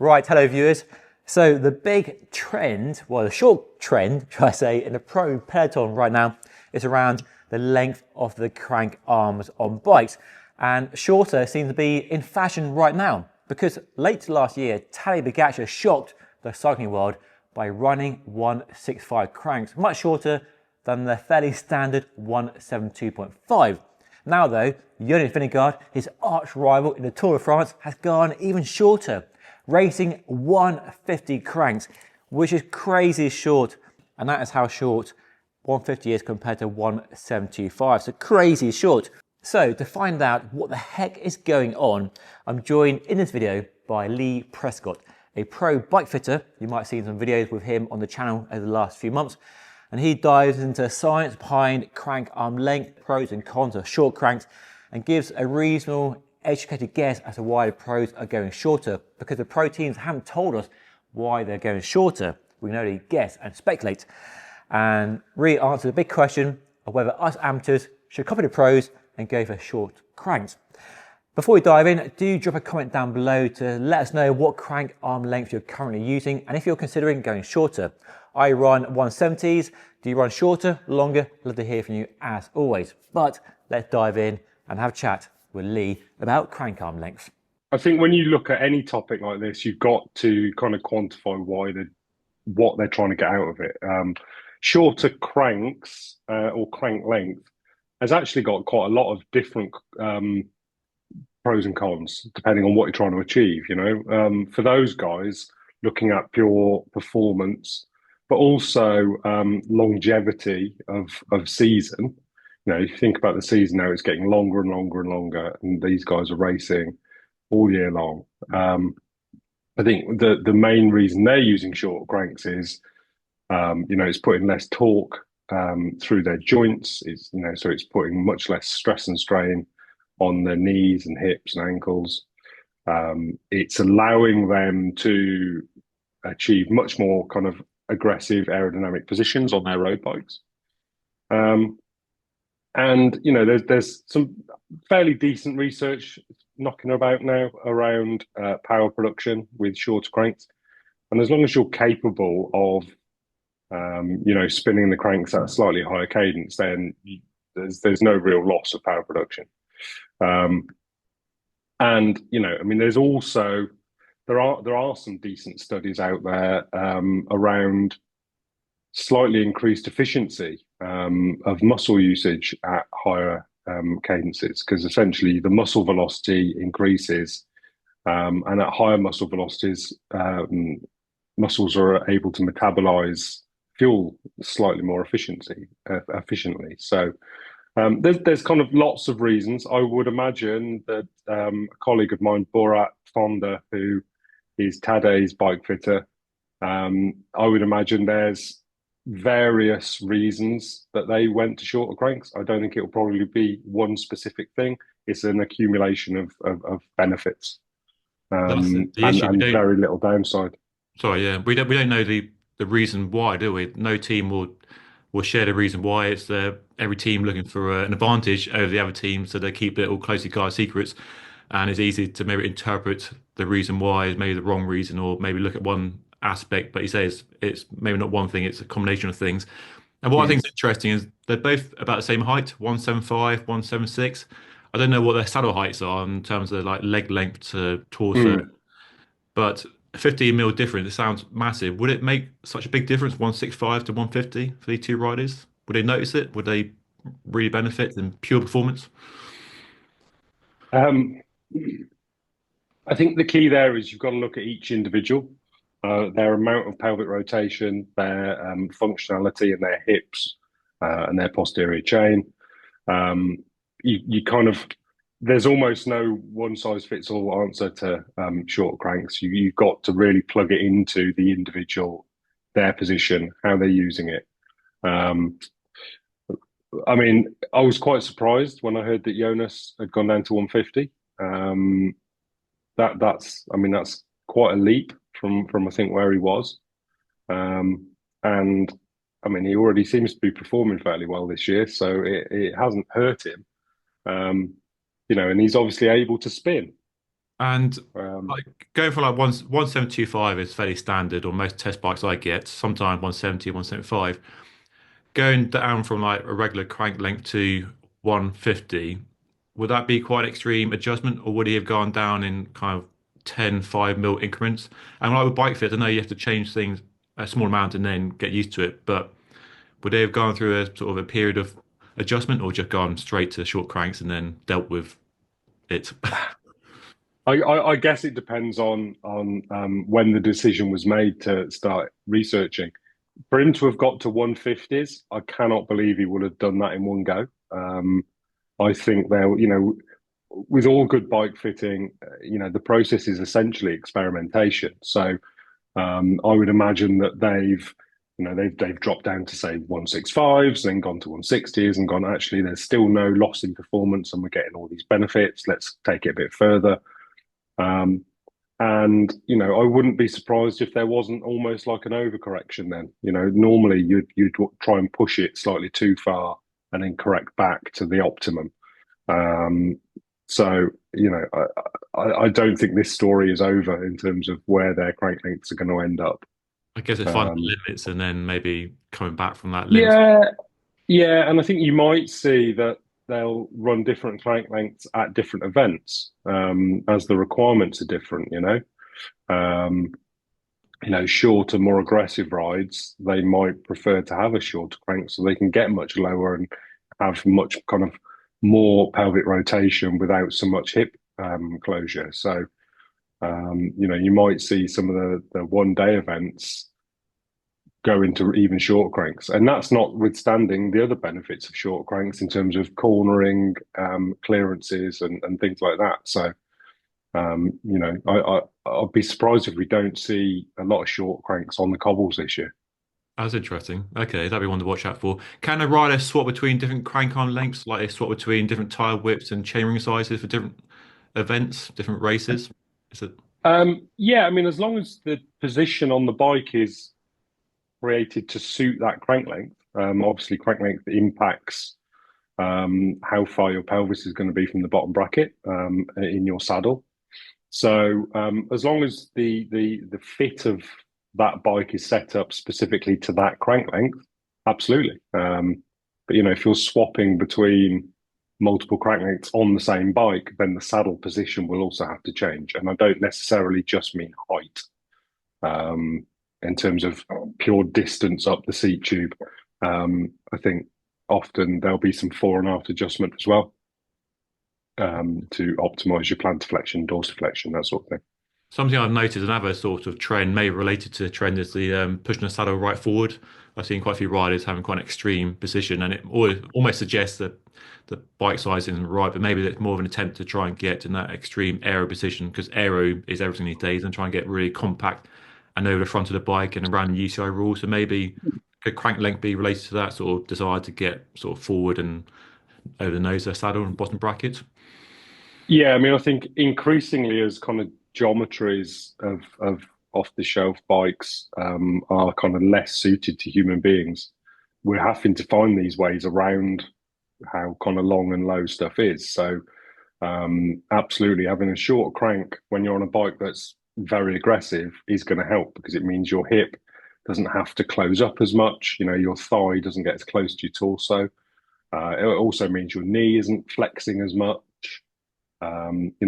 Right, hello viewers. So the big trend, well the short trend, should I say, in the pro peloton right now is around the length of the crank arms on bikes. And shorter seems to be in fashion right now because late last year, Tadej Pogačar shocked the cycling world by running 165 cranks, much shorter than the fairly standard 172.5. Now though, Jonas Vingegaard, his arch rival in the Tour de France, has gone even shorter, racing 150 cranks, which is crazy short, and that is how short 150 is compared to 175, so crazy short. So to find out what the heck is going on, I'm joined in this video by Lee Prescott, a pro bike fitter. You might have seen some videos with him on the channel over the last few months, and he dives into the science behind crank arm length, pros and cons of short cranks, and gives a reasonable educated guess as to why the pros are going shorter, because the pro teams haven't told us why they're going shorter. We can only guess and speculate, and really answer the big question of whether us amateurs should copy the pros and go for short cranks. Before we dive in, do drop a comment down below to let us know what crank arm length you're currently using and if you're considering going shorter. I run 170s. Do you run shorter, longer? Love to hear from you as always. But let's dive in and have a chat with Lee about crank arm length. I think when you look at any topic like this, you've got to kind of quantify what they're trying to get out of it. Shorter cranks or crank length has actually got quite a lot of different pros and cons depending on what you're trying to achieve. For those guys looking at pure performance, but also longevity of season. You think about the season now; it's getting longer and longer and longer, and these guys are racing all year long. I think the main reason they're using short cranks is, it's putting less torque through their joints. So it's putting much less stress and strain on their knees and hips and ankles. It's allowing them to achieve much more kind of aggressive aerodynamic positions on their road bikes. There's some fairly decent research knocking about now around power production with shorter cranks. And as long as you're capable of, spinning the cranks at a slightly higher cadence, then there's no real loss of power production. There's also there are some decent studies out there around slightly increased efficiency of muscle usage at higher cadences, because essentially the muscle velocity increases, and at higher muscle velocities, muscles are able to metabolize fuel slightly more efficiently. So there's kind of lots of reasons. I would imagine that a colleague of mine, Borat Fonda, who is Tadej's bike fitter, I would imagine there's various reasons that they went to shorter cranks. I don't think it'll probably be one specific thing. It's an accumulation of benefits, That's the issue. and very little downside. Sorry, yeah, we don't know the reason why, do we? No team will share the reason why. It's every team looking for an advantage over the other team, so they keep it all closely guarded secrets. And it's easy to maybe interpret the reason why as maybe the wrong reason, or maybe look at one aspect. But you say it's maybe not one thing; it's a combination of things. And what I think is interesting is they're both about the same height, 175, 176. I don't know what their saddle heights are in terms of like leg length to torso, but 15 mil difference, it sounds massive. Would it make such a big difference, 165 to 150 for these two riders? Would they notice it? Would they really benefit in pure performance? I think the key there is you've got to look at each individual, their amount of pelvic rotation, their functionality in their hips and their posterior chain. You kind of, there's almost no one size fits all answer to short cranks. You've got to really plug it into the individual, their position, how they're using it. I was quite surprised when I heard that Jonas had gone down to 150. That's quite a leap from I think where he was. He already seems to be performing fairly well this year, so it hasn't hurt him. And he's obviously able to spin. And Um, like going for like 1725 is fairly standard, or most test bikes I get, sometimes 170, 175. Going down from like a regular crank length to 150, would that be quite an extreme adjustment, or would he have gone down in kind of 10, 5 mil increments? And like with bike fit, I know you have to change things a small amount and then get used to it, but would they have gone through a sort of a period of adjustment, or just gone straight to short cranks and then dealt with it? I guess it depends on when the decision was made to start researching. For him to have got to 150s, I cannot believe he would have done that in one go. I think there, with all good bike fitting, the process is essentially experimentation. So I would imagine that they've dropped down to say 165s, then gone to 160s, and gone, actually, there's still no loss in performance, and we're getting all these benefits. Let's take it a bit further. Um, and I wouldn't be surprised if there wasn't almost like an overcorrection then. Normally you'd try and push it slightly too far and then correct back to the optimum. Um, so I don't think this story is over in terms of where their crank lengths are going to end up. I guess it's finding the Um, limits and then maybe coming back from that limit. yeah, yeah, and I think you might see that they'll run different crank lengths at different events as the requirements are different. Um, shorter, more aggressive rides, they might prefer to have a shorter crank so they can get much lower and have much kind of more pelvic rotation without so much hip closure. So, you might see some of the 1 day events go into even short cranks. And that's notwithstanding the other benefits of short cranks in terms of cornering, clearances, and things like that. So, I'll be surprised if we don't see a lot of short cranks on the cobbles this year. That's interesting. Okay, that'd be one to watch out for. Can a rider swap between different crank arm lengths, like they swap between different tire widths and chainring sizes for different events, different races? Is it? Yeah, I mean, as long as the position on the bike is created to suit that crank length, obviously crank length impacts how far your pelvis is going to be from the bottom bracket in your saddle. So as long as the fit of that bike is set up specifically to that crank length, absolutely. But if you're swapping between multiple crank lengths on the same bike, then the saddle position will also have to change. And I don't necessarily just mean height in terms of pure distance up the seat tube. I think often there'll be some fore and aft adjustment as well to optimize your plantar flexion, dorsiflexion, that sort of thing. Something I've noticed, another sort of trend, maybe related to the trend, is the pushing the saddle right forward. I've seen quite a few riders having quite an extreme position, and it almost suggests that the bike size isn't right, but maybe it's more of an attempt to try and get in that extreme aero position, because aero is everything these days, and try and get really compact and over the front of the bike and around the UCI rule. So maybe could crank length be related to that sort of desire to get sort of forward and over the nose of the saddle and bottom bracket? Yeah, I mean, I think increasingly as kind of geometries of off the shelf bikes are kind of less suited to human beings, we're having to find these ways around how kind of long and low stuff is. So, absolutely, having a short crank when you're on a bike that's very aggressive is going to help because it means your hip doesn't have to close up as much. Your thigh doesn't get as close to your torso. It also means your knee isn't flexing as much.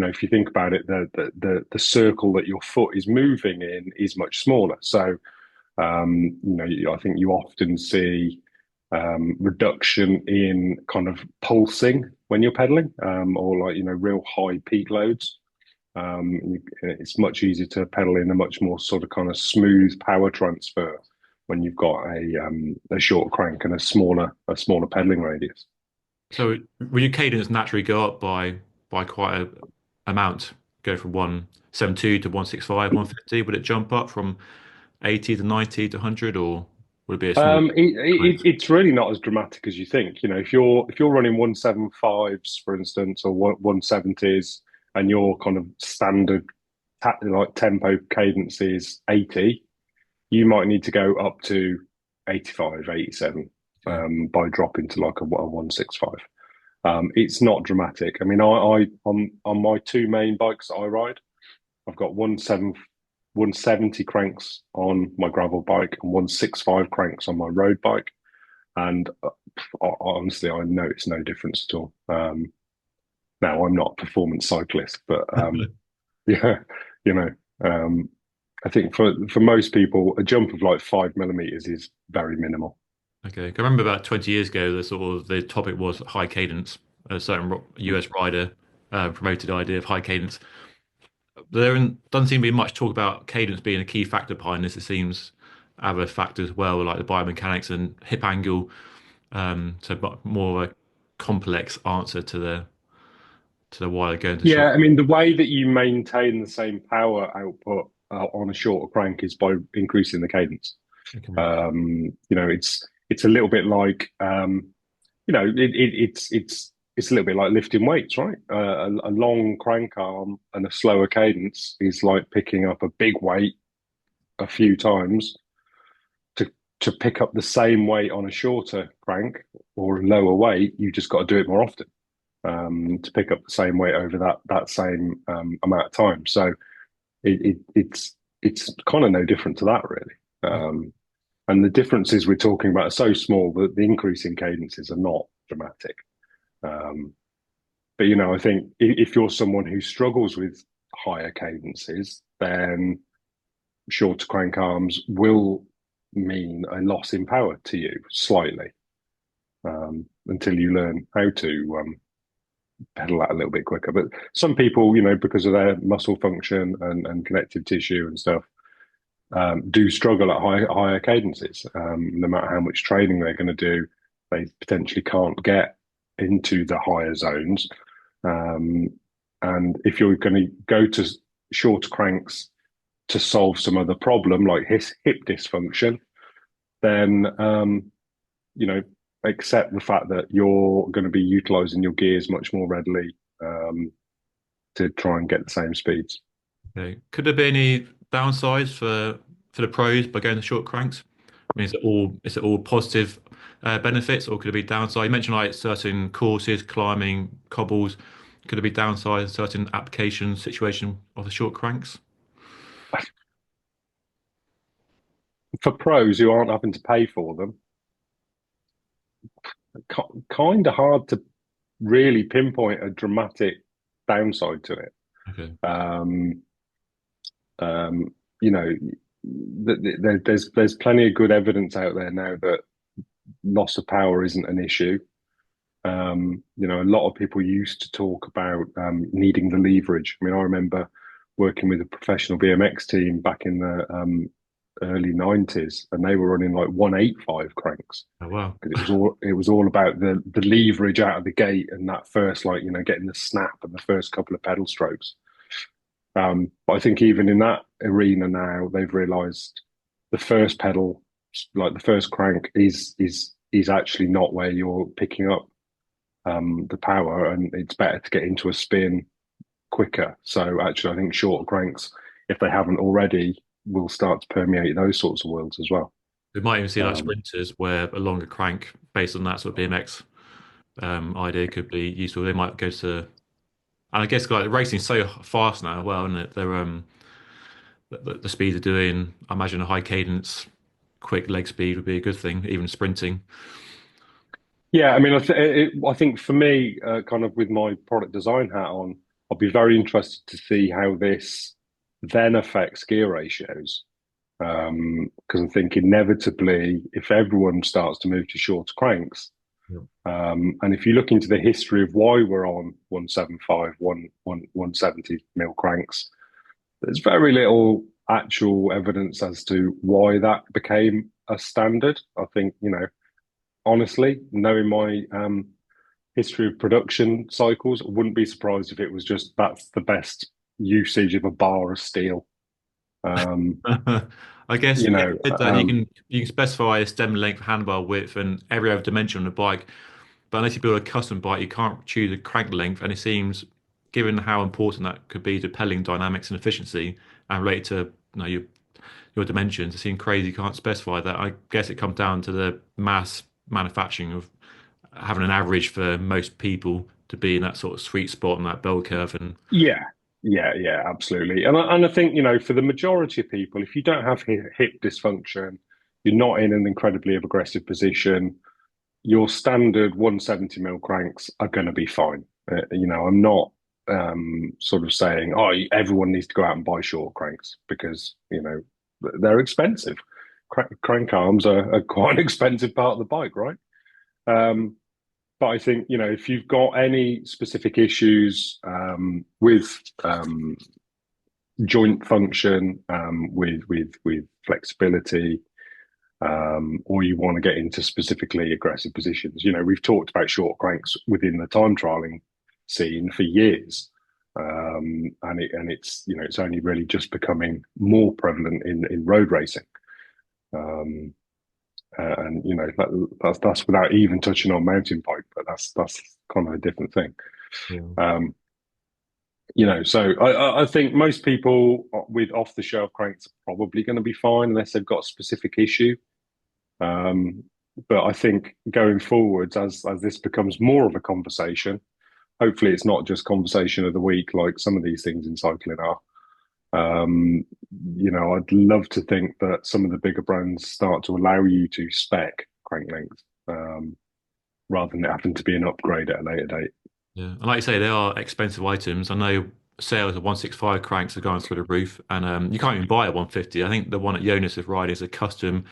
If you think about it, the circle that your foot is moving in is much smaller. So, I think you often see reduction in kind of pulsing when you're pedaling, or like real high peak loads. It's much easier to pedal in a much more sort of kind of smooth power transfer when you've got a short crank and a smaller pedaling radius. So will your cadence naturally go up by quite a amount, go from 172 to 165, 150? Would it jump up from 80 to 90 to 100, or would it be a small It's really not as dramatic as you think. If you're running 175s, for instance, or 170s, and your kind of standard like tempo cadence is 80, you might need to go up to 85, 87 Okay. by dropping to like a 165. It's not dramatic. I mean, I on my two main bikes that I ride, I've got 170 cranks on my gravel bike and 165 cranks on my road bike. And honestly, I notice no difference at all. Now, I'm not a performance cyclist, but yeah, you know, um, I think for most people, a jump of like 5 millimeters is very minimal. Okay, I remember about 20 years ago, the topic was high cadence. A certain US rider promoted the idea of high cadence. Doesn't seem to be much talk about cadence being a key factor behind this. It seems other factors as well, like the biomechanics and hip angle. So more of a complex answer to the why they're going to Yeah, short. I mean, the way that you maintain the same power output on a shorter crank is by increasing the cadence. Okay. It's a little bit like it's a little bit like lifting weights, right? A long crank arm and a slower cadence is like picking up a big weight a few times to to pick up the same weight on a shorter crank or a lower weight. You just got to do it more often to pick up the same weight over that same amount of time. So it's kind of no different to that, really. And the differences we're talking about are so small that the increase in cadences are not dramatic. Um, but I think if you're someone who struggles with higher cadences, then shorter crank arms will mean a loss in power to you slightly until you learn how to pedal that a little bit quicker. But some people, because of their muscle function and connective tissue and stuff, do struggle at higher cadences. No matter how much training they're going to do, they potentially can't get into the higher zones. And if you're going to go to shorter cranks to solve some other problem like hip dysfunction, then accept the fact that you're going to be utilizing your gears much more readily to try and get the same speeds. Okay. Could there be any downsides for the pros by going to short cranks? I mean, is it all positive benefits, or could it be downside? You mentioned like certain courses, climbing, cobbles. Could it be downside certain application situation of the short cranks? For pros who aren't having to pay for them, kind of hard to really pinpoint a dramatic downside to it. Okay. Um, you know, there's plenty of good evidence out there now that loss of power isn't an issue. A lot of people used to talk about needing the leverage. I mean, I remember working with a professional BMX team back in the early 90s, and they were running like 185 cranks Oh wow. because it was all about the leverage out of the gate and that first, like, getting the snap and the first couple of pedal strokes. But I think even in that arena now, they've realised the first pedal, like the first crank, is actually not where you're picking up the power, and it's better to get into a spin quicker. So actually, I think shorter cranks, if they haven't already, will start to permeate those sorts of worlds as well. We might even see like Um, sprinters where a longer crank based on that sort of BMX idea could be useful. They might go to, and I guess like racing's so fast now, well, and they're the speed they're doing. I imagine a high cadence, quick leg speed would be a good thing, even sprinting. yeah, I mean, I think for me, kind of with my product design hat on, I'll be very interested to see how this then affects gear ratios. Because I think inevitably, if everyone starts to move to shorter cranks, Yeah. and if you look into the history of why we're on 175, 170 mil cranks, there's very little actual evidence as to why that became a standard. I think, honestly, knowing my history of production cycles, I wouldn't be surprised if it was just that's the best usage of a bar of steel. Um, I guess you know, with that you can specify a stem length, handbar width, and every other dimension on the bike. But unless you build a custom bike, you can't choose a crank length. And it seems, given how important that could be to pedaling dynamics and efficiency, and related to your dimensions, it seems crazy you can't specify that. I guess it comes down to the mass manufacturing of having an average for most people to be in that sort of sweet spot on that bell curve. And Yeah, yeah, absolutely. And I think, for the majority of people, if you don't have hip dysfunction, you're not in an incredibly aggressive position, your standard 170 mil cranks are going to be fine. I'm not sort of saying, oh, everyone needs to go out and buy short cranks because, they're expensive. Crank arms are quite an expensive part of the bike, right? But I think, if you've got any specific issues with joint function, with flexibility, or you want to get into specifically aggressive positions. We've talked about short cranks within the time trialing scene for years, and it's only really just becoming more prevalent in road racing. And that's without even touching on mountain bike, but that's kind of a different thing. yeah. So I think most people with off the shelf cranks are probably going to be fine unless they've got a specific issue. But I think going forwards, as this becomes more of a conversation, hopefully it's not just conversation of the week like some of these things in cycling are. I'd love to think that some of the bigger brands start to allow you to spec crank length, rather than it having to be an upgrade at a later date. Yeah, and like you say, they are expensive items. I know sales of 165 cranks are going through the roof, and you can't even buy a 150. I think the one that Jonas is riding is a custom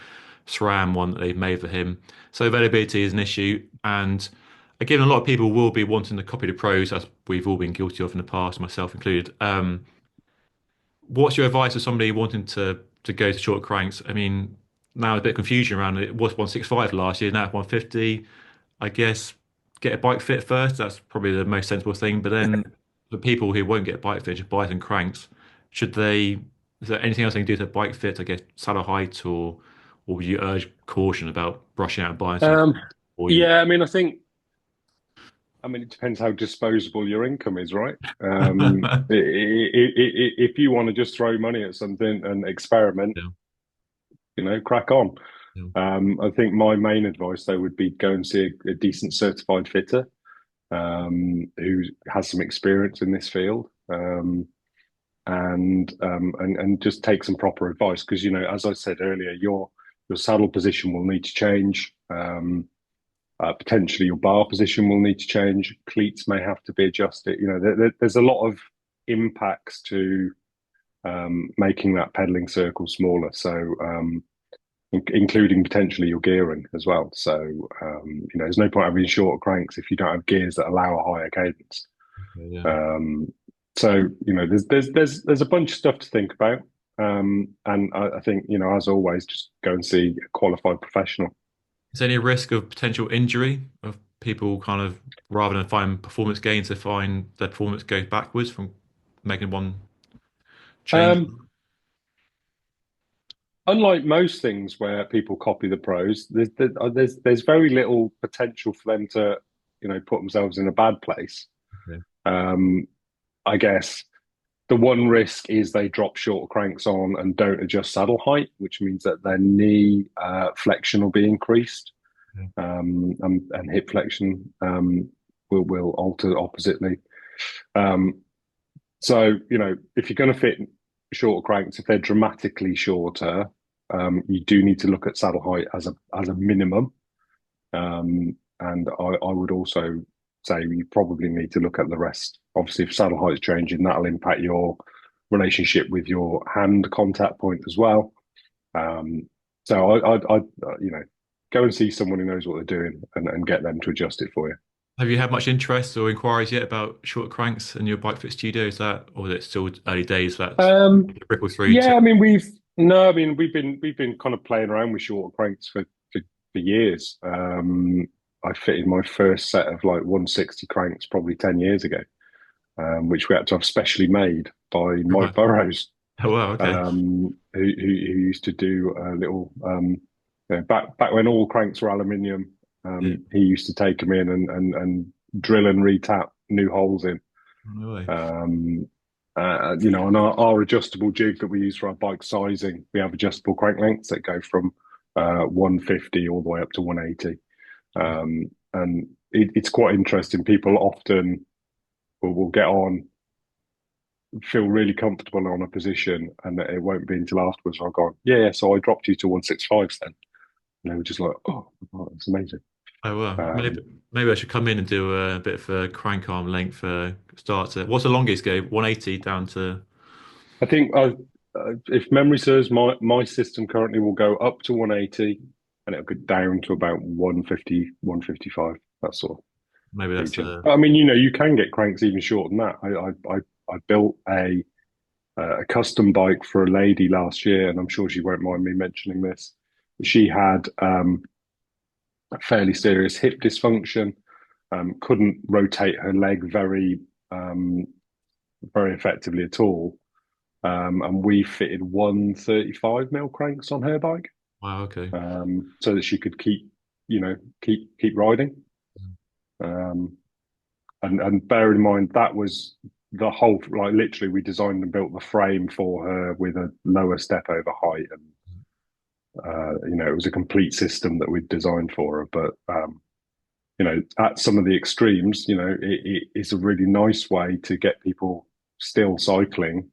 SRAM one that they've made for him. So availability is an issue, and again, a lot of people will be wanting to copy the pros, as we've all been guilty of in the past, myself included. What's your advice to somebody wanting to go to short cranks? I mean, now a bit of confusion around it. It was 165 last year, now it's 150. I guess get a bike fit first. That's probably the most sensible thing. But then the people who won't get a bike fit, just buy some cranks, should they, is there anything else they can do to bike fit, I guess, saddle height, or would you urge caution about brushing out and buying some Um, cranks? Or you, yeah, it depends how disposable your income is, right? If you want to just throw money at something and experiment, yeah, crack on. yeah, I think my main advice though would be go and see a decent certified fitter who has some experience in this field, and just take some proper advice because as I said earlier, your saddle position will need to change. Potentially your bar position will need to change. Cleats may have to be adjusted. There's a lot of impacts to making that pedaling circle smaller. So including potentially your gearing as well. So there's no point having shorter cranks if you don't have gears that allow a higher cadence. yeah. So there's a bunch of stuff to think about. And I think as always, just go and see a qualified professional. Is there any risk of potential injury of people kind of rather than find performance gains, they find their performance goes backwards from making one change? Um, Unlike most things where people copy the pros, there's very little potential for them to put themselves in a bad place. Okay. I guess the one risk is they drop shorter cranks on and don't adjust saddle height, which means that their knee flexion will be increased, Yeah. and hip flexion will alter oppositely. So if you're going to fit shorter cranks, if they're dramatically shorter, you do need to look at saddle height as a minimum. And I would also say you probably need to look at the rest. Obviously, if saddle height is changing, that'll impact your relationship with your hand contact point as well. So I go and see someone who knows what they're doing and get them to adjust it for you. Have you had much interest or inquiries yet about short cranks in your bike fit studio? Is that, or is it still early days? That's ripple through Yeah, to. we've been kind of playing around with short cranks for years. I fitted my first set of like 160 cranks probably 10 years ago, which we had to have specially made by Mike Right. Burrows, Oh, wow. Okay. who used to do a little back when all cranks were aluminium. Yeah. He used to take them in and drill and retap new holes in. No way. On our adjustable jig that we use for our bike sizing, we have adjustable crank lengths that go from 150 all the way up to 180. and it's quite interesting. People often will get on, feel really comfortable on a position, and that it won't be until afterwards I've gone, yeah, so I dropped you to 165 then. And they were just like, oh, it's amazing. Oh well, Um, maybe I should come in and do a bit of a crank arm length starter. What's the longest go? 180 down to. I think if memory serves, my system currently will go up to 180 and it'll go down to about 150, 155, that sort of Maybe that's region. I mean, you can get cranks even shorter than that. I built a custom bike for a lady last year, and I'm sure she won't mind me mentioning this. She had a fairly serious hip dysfunction, couldn't rotate her leg very effectively at all. And we fitted 135 mil cranks on her bike, wow. Okay. so that she could keep riding. Um, and bear in mind that was the whole, like, literally we designed and built the frame for her with a lower step over height, and it was a complete system that we'd designed for her. But at some of the extremes, it is a really nice way to get people still cycling.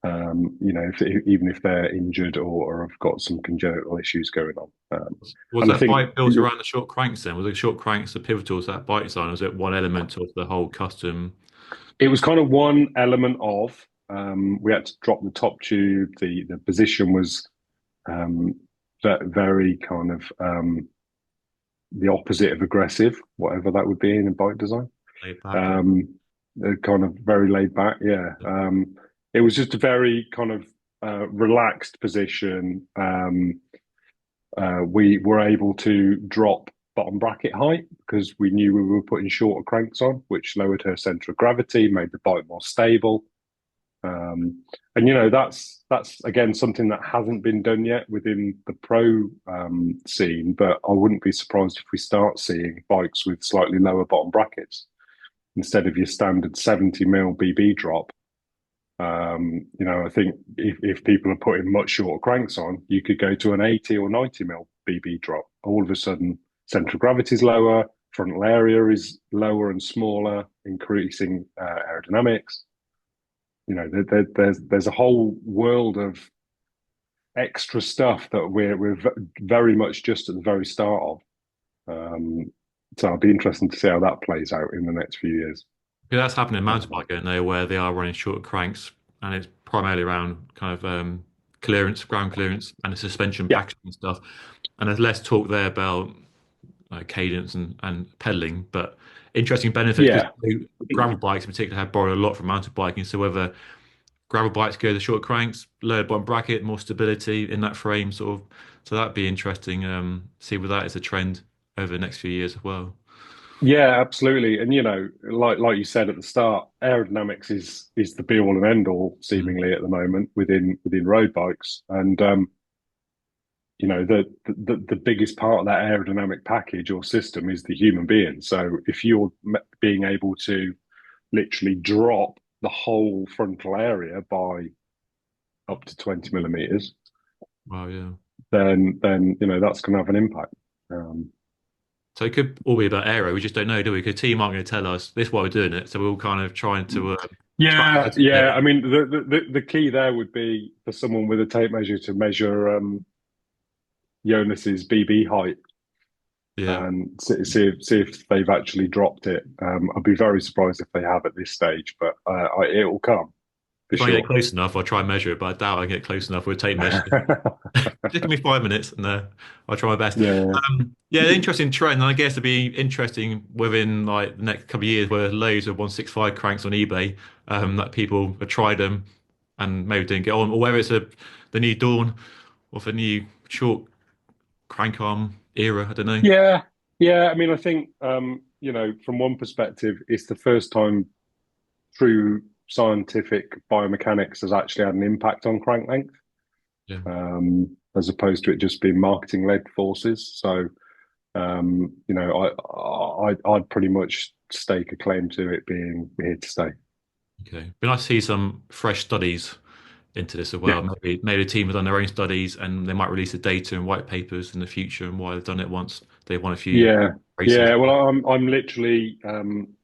Even if they're injured or have got some congenital issues going on. Was And I that think bike built around the short cranks then? Was the short cranks the pivotal to that bike design? Or was it one element of the whole custom? it was kind of one element of, we had to drop the top tube. The position was very kind of the opposite of aggressive, whatever that would be in a bike design. Laid back? They're kind of very laid back, yeah. It was just a very kind of relaxed position. We were able to drop bottom bracket height because we knew we were putting shorter cranks on, which lowered her center of gravity, made the bike more stable. And that's again something that hasn't been done yet within the pro scene, but I wouldn't be surprised if we start seeing bikes with slightly lower bottom brackets instead of your standard 70 mil BB drop. I think if people are putting much shorter cranks on, you could go to an 80 or 90 mil BB drop. All of a sudden, central gravity is lower, frontal area is lower and smaller, increasing aerodynamics. There's a whole world of extra stuff that we're very much just at the very start of. So it'll be interesting to see how that plays out in the next few years. Yeah, that's happening in mountain biking, now, where they are running shorter cranks, and it's primarily around kind of clearance, ground clearance, and the suspension Yeah, packaging and stuff. And there's less talk there about cadence and pedaling, but interesting benefits yeah, because gravel bikes in particular have borrowed a lot from mountain biking. So whether gravel bikes go the short cranks, lower bottom bracket, more stability in that frame, sort of. So that'd be interesting. See whether that is a trend over the next few years as well. yeah, absolutely. And like you said at the start, aerodynamics is the be all and end all Mm. seemingly at the moment within road bikes. And the biggest part of that aerodynamic package or system is the human being. So if you're being able to literally drop the whole frontal area by up to 20 millimeters, Wow, yeah. then that's going to have an impact. Um, So it could all be about aero. We just don't know, do we? Because team aren't going to tell us this is why we're doing it. So we're all kind of trying to yeah, there. yeah. I mean, the key there would be for someone with a tape measure to measure Jonas's BB height Yeah. and see if they've actually dropped it. I'd be very surprised if they have at this stage, but it will come for If I get sure. close enough, I'll try and measure it, but I doubt I get close enough with a tape measure. Just give me 5 minutes and I'll try my best. Yeah, Yeah, interesting trend. And I guess it'd be interesting within like the next couple of years where loads of 165 cranks on eBay that people have tried them and maybe didn't get on, or whether it's the new dawn of a new short crank arm era. I don't know. yeah, yeah. I mean, I think from one perspective, it's the first time true scientific biomechanics has actually had an impact on crank length, Yeah. as opposed to it just being marketing led forces. So, I'd pretty much stake a claim to it being here to stay. Okay. Be nice to see some fresh studies into this as Yeah, well. Maybe the team have done their own studies and they might release the data and white papers in the future and why they've done it once They won a few Yeah, races. yeah. Well, I'm literally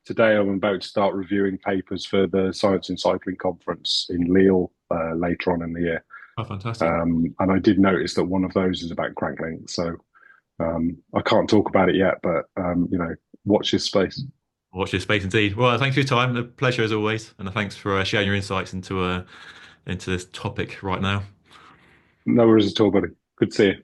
today. I'm about to start reviewing papers for the Science in Cycling conference in Lille later on in the year. Oh, fantastic. And I did notice that one of those is about crank length. So I can't talk about it yet, but watch this space. Watch this space indeed. Well, thanks for your time. A pleasure as always, and thanks for sharing your insights into this topic right now. No worries at all, buddy. Good to see you.